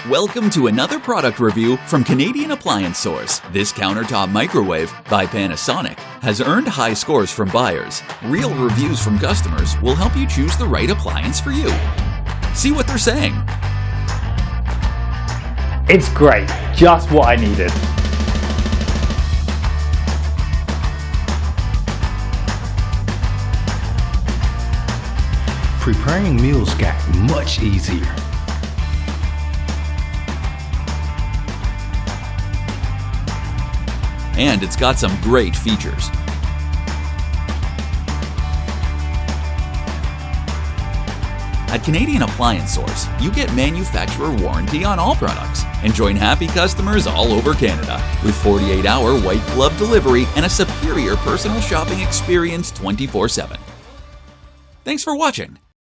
Welcome to another product review from Canadian Appliance Source. This countertop microwave by Panasonic has earned high scores from buyers. Real reviews from customers will help you choose the right appliance for you. See what they're saying. It's great, just what I needed. Preparing meals got much easier. And it's got some great features. At Canadian Appliance Source, you get manufacturer warranty on all products and join happy customers all over Canada with 48-hour white glove delivery and a superior personal shopping experience 24/7. Thanks for watching.